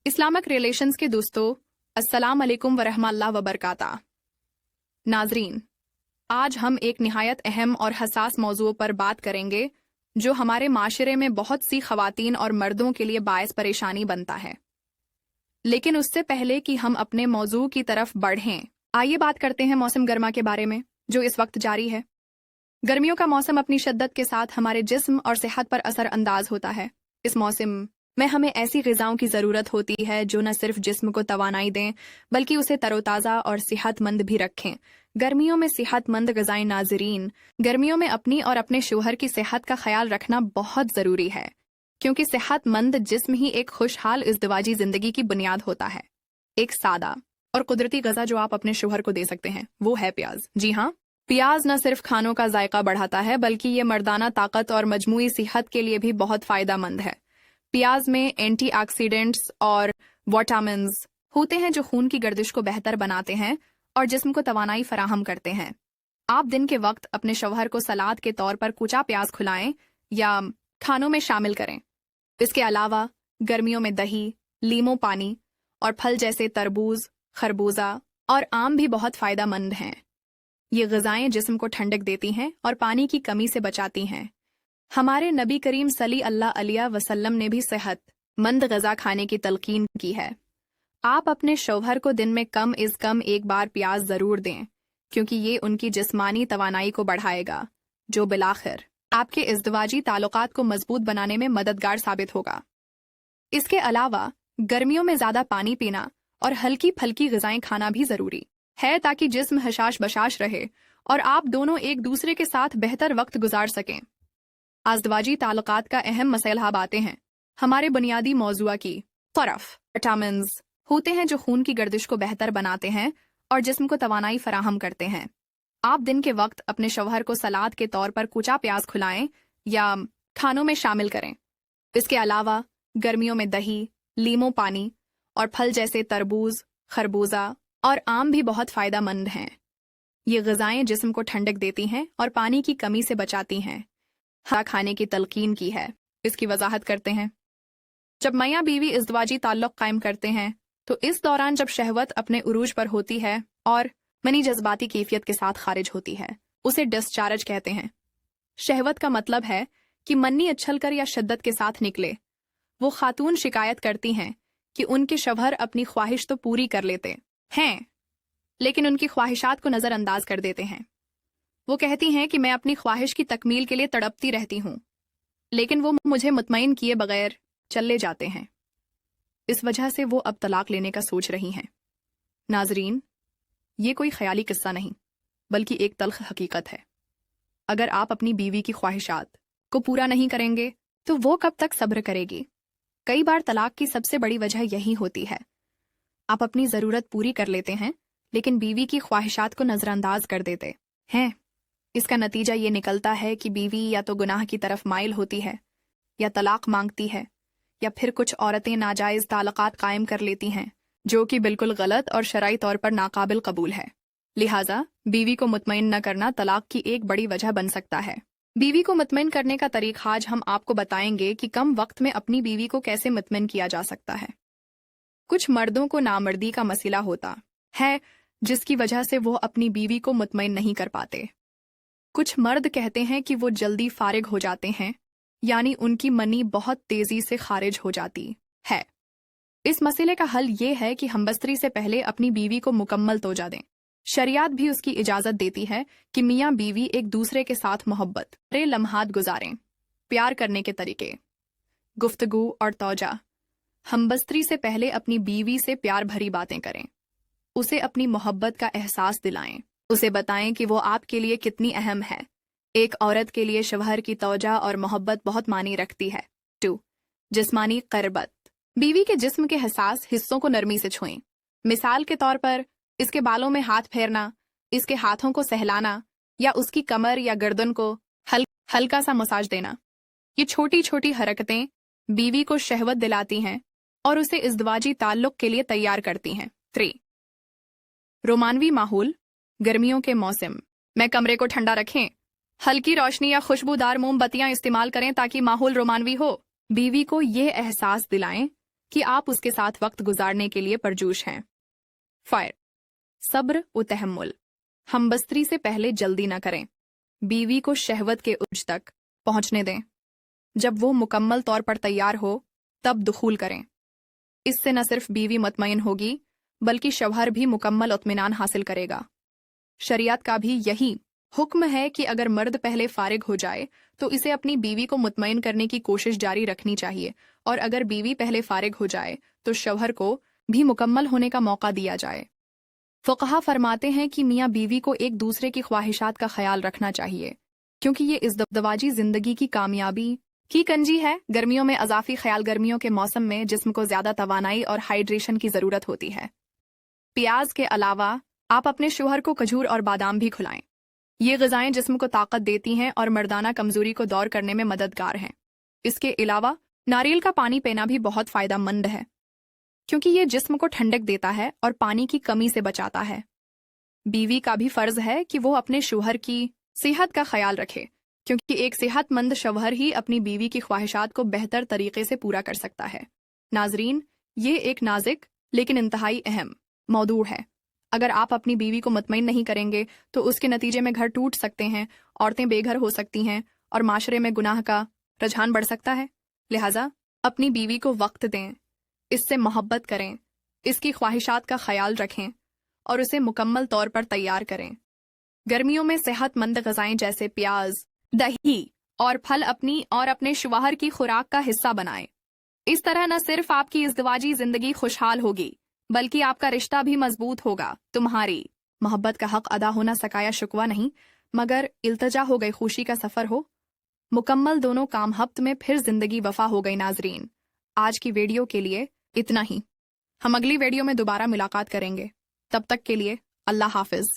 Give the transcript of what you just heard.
Islamic relations के दोस्तों, अस्सलाम अलैकुम वरहमतुल्लाह वबरकातुहू। नाजरीन, आज हम एक निहायत अहम और हसास मौजू पर बात करेंगे जो हमारे माशरे में बहुत सी खवातीन और मर्दों के लिए बायस परेशानी बनता है। लेकिन उससे पहले कि हम अपने मौजू की तरफ बढ़ें, आइए बात करते हैं मौसम गर्मा के बारे में जो इस वक्त जारी है। गर्मियों का मौसम अपनी शिद्दत के साथ हमारे जिस्म और सेहत पर असर अंदाज होता है। इस मौसम में हमें ऐसी ग़िज़ाओं की ज़रूरत होती है जो न सिर्फ जिस्म को तवानाई दें बल्कि उसे तरोताज़ा और सेहतमंद भी रखें। गर्मियों में सेहतमंद ग़िज़ाएं नाज़रीन, गर्मियों में अपनी और अपने शोहर की सेहत का ख्याल रखना बहुत ज़रूरी है, क्योंकि सेहतमंद जिस्म ही एक खुशहाल इज़्दिवाजी ज़िंदगी की बुनियाद होता है। एक सादा और कुदरती ग़िज़ा जो आप अपने शोहर को दे सकते हैं वो है प्याज। जी हाँ, प्याज न सिर्फ खानों का जायका बढ़ाता है बल्कि ये मर्दाना ताकत और मजमूई सेहत के लिए भी बहुत फ़ायदेमंद है। प्याज में एंटीऑक्सीडेंट्स और विटामिन्स होते हैं जो खून की गर्दिश को बेहतर बनाते हैं और जिस्म को तवानाई फराहम करते हैं। आप दिन के वक्त अपने शौहर को सलाद के तौर पर कुचा प्याज खिलाएं या खानों में शामिल करें। इसके अलावा गर्मियों में दही, लीमू पानी और फल जैसे तरबूज, खरबूजा और आम भी बहुत फ़ायदेमंद हैं। ये ग़िज़ाएं जिस्म को ठंडक देती हैं और पानी की कमी से बचाती हैं। हमारे नबी करीम सल्लल्लाहु अलैहि वसल्लम ने भी सेहतमंद ग़िज़ा खाने की तलकीन की है। आप अपने शौहर को दिन में कम इज़ कम एक बार प्याज ज़रूर दें, क्योंकि ये उनकी जिस्मानी तवानाई को बढ़ाएगा, जो बिलाखिर आपके इज़्दिवाजी ताल्लुकात को मजबूत बनाने में मददगार साबित होगा। इसके अलावा गर्मियों में ज़्यादा पानी पीना और हल्की फल्की ग़िज़ाएं खाना भी ज़रूरी है ताकि जिस्म हशाश बशाश रहे और आप दोनों एक दूसरे के साथ बेहतर वक्त गुजार सकें। अज़्दिवाजी ताल्लुकात का अहम मसला अब आते हैं हमारे बुनियादी मौज़ूआ की तरफ। विटामिन्स होते हैं जो खून की गर्दिश को बेहतर बनाते हैं और जिस्म को तवानाई फराहम करते हैं। आप दिन के वक्त अपने शौहर को सलाद के तौर पर कुचा प्याज खिलाएं या खानों में शामिल करें। इसके अलावा गर्मियों में दही, लीमू पानी और फल जैसे तरबूज, खरबूजा और आम भी बहुत फ़ायदेमंद हैं। ये ग़िज़ाएं जिस्म को ठंडक देती हैं और पानी की कमी से बचाती हैं। खाने की तलकीन की है, इसकी वजाहत करते हैं। जब मियाँ बीवी इज़्दिवाजी ताल्लुक़ कायम करते हैं तो इस दौरान जब शहवत अपने उरूज पर होती है और मनी जज्बाती कैफियत के साथ खारिज होती है, उसे डिस्चार्ज कहते हैं। शहवत का मतलब है कि मन्नी उछलकर या शिद्दत के साथ निकले। वो खातून शिकायत करती हैं कि उनके शौहर अपनी ख्वाहिश तो पूरी कर लेते हैं लेकिन उनकी ख्वाहिशात को नज़रअंदाज कर देते हैं। वो कहती हैं कि मैं अपनी ख्वाहिश की तकमील के लिए तड़पती रहती हूँ, लेकिन वो मुझे मुतमईन किए बगैर चले जाते हैं। इस वजह से वो अब तलाक लेने का सोच रही हैं। नाजरीन, ये कोई ख्याली किस्सा नहीं बल्कि एक तल्ख हकीकत है। अगर आप अपनी बीवी की ख्वाहिशात को पूरा नहीं करेंगे तो वो कब तक सब्र करेगी। कई बार तलाक की सबसे बड़ी वजह यही होती है। आप अपनी ज़रूरत पूरी कर लेते हैं लेकिन बीवी की ख्वाहिशात को नज़रअंदाज कर देते हैं। इसका नतीजा ये निकलता है कि बीवी या तो गुनाह की तरफ माइल होती है या तलाक मांगती है, या फिर कुछ औरतें नाजायज़ ताल्लुकात कायम कर लेती हैं जो कि बिल्कुल गलत और शरई तौर पर नाकाबिल कबूल है। लिहाजा बीवी को मुतमईन न करना तलाक की एक बड़ी वजह बन सकता है। बीवी को मुतमईन करने का तरीक़ा आज हम आपको बताएंगे कि कम वक्त में अपनी बीवी को कैसे मुतमईन किया जा सकता है। कुछ मर्दों को नामर्दी का मसला होता है जिसकी वजह से वो अपनी बीवी को मुतमईन नहीं कर पाते। कुछ मर्द कहते हैं कि वो जल्दी फारिग हो जाते हैं, यानी उनकी मनी बहुत तेजी से खारिज हो जाती है। इस मसले का हल ये है कि हमबस्तरी से पहले अपनी बीवी को मुकम्मल तोजा दें। शरियत भी उसकी इजाज़त देती है कि मियाँ बीवी एक दूसरे के साथ मोहब्बत रे लम्हात गुजारें। प्यार करने के तरीके, गुफ्तगू और तोजा। हमबस्तरी से पहले अपनी बीवी से प्यार भरी बातें करें, उसे अपनी मोहब्बत का एहसास दिलाएं, उसे बताएं कि वो आपके लिए कितनी अहम है। एक औरत के लिए शौहर की तौजा और मोहब्बत बहुत मानी रखती है। 2. जिस्मानी क़रबत। बीवी के जिस्म के हसास हिस्सों को नरमी से छुएं। मिसाल के तौर पर इसके बालों में हाथ फेरना, इसके हाथों को सहलाना या उसकी कमर या गर्दन को हल्का सा मसाज देना। ये छोटी छोटी हरकतें बीवी को शहवत दिलाती हैं और उसे इज़्दिवाजी ताल्लुक़ के लिए तैयार करती हैं। 3. रोमानवी माहौल। गर्मियों के मौसम में कमरे को ठंडा रखें। हल्की रोशनी या खुशबूदार मोमबत्तियां इस्तेमाल करें ताकि माहौल रोमानवी हो। बीवी को ये एहसास दिलाएं کہ آپ اس کے ساتھ وقت گزارنے کے لیے پرجوش ہیں۔ فائر، صبر و تحمل، ہم بستری سے پہلے جلدی نہ کریں، بیوی کو شہوت کے اوج تک پہنچنے دیں، جب وہ مکمل طور پر تیار ہو تب دخول کریں۔ اس سے نہ صرف بیوی مطمئن ہوگی بلکہ شوہر بھی مکمل اطمینان حاصل کرے گا۔ شریعت کا بھی یہی حکم ہے کہ اگر مرد پہلے فارغ ہو جائے تو اسے اپنی بیوی کو مطمئن کرنے کی کوشش جاری رکھنی چاہیے، اور اگر بیوی پہلے فارغ ہو جائے تو شوہر کو بھی مکمل ہونے کا موقع دیا جائے۔ فقہا فرماتے ہیں کہ میاں بیوی کو ایک دوسرے کی خواہشات کا خیال رکھنا چاہیے، کیونکہ یہ ازدواجی زندگی کی کامیابی کی کنجی ہے۔ گرمیوں میں اضافی خیال، گرمیوں کے موسم میں جسم کو زیادہ توانائی اور ہائیڈریشن کی ضرورت ہوتی ہے۔ پیاز کے علاوہ آپ اپنے شوہر کو کھجور اور بادام بھی کھلائیں۔ یہ غذائیں جسم کو طاقت دیتی ہیں اور مردانہ کمزوری کو دور کرنے میں مددگار ہیں۔ اس کے علاوہ ناریل کا پانی پینا بھی بہت فائدہ مند ہے، کیونکہ یہ جسم کو ٹھنڈک دیتا ہے اور پانی کی کمی سے بچاتا ہے۔ بیوی کا بھی فرض ہے کہ وہ اپنے شوہر کی صحت کا خیال رکھے، کیونکہ ایک صحت مند شوہر ہی اپنی بیوی کی خواہشات کو بہتر طریقے سے پورا کر سکتا ہے۔ ناظرین، یہ ایک نازک لیکن انتہائی اہم موضوع ہے۔ اگر آپ اپنی بیوی کو مطمئن نہیں کریں گے تو اس کے نتیجے میں گھر ٹوٹ سکتے ہیں، عورتیں بے گھر ہو سکتی ہیں اور معاشرے میں گناہ کا رجحان بڑھ سکتا ہے۔ لہٰذا اپنی بیوی کو وقت دیں، اس سے محبت کریں، اس کی خواہشات کا خیال رکھیں اور اسے مکمل طور پر تیار کریں۔ گرمیوں میں صحت مند غذائیں جیسے پیاز، دہی اور پھل اپنی اور اپنے شوہر کی خوراک کا حصہ بنائیں۔ اس طرح نہ صرف آپ کی ازدواجی زندگی خوشحال ہوگی بلکہ آپ کا رشتہ بھی مضبوط ہوگا۔ تمہاری محبت کا حق ادا ہونا سکایا شکوہ نہیں، مگر التجا ہو گئی خوشی کا سفر ہو۔ مکمل دونوں کام ہفت میں پھر زندگی وفا ہو گئی۔ ناظرین، آج کی ویڈیو کے لیے اتنا ہی۔ ہم اگلی ویڈیو میں دوبارہ ملاقات کریں گے، تب تک کے لیے اللہ حافظ۔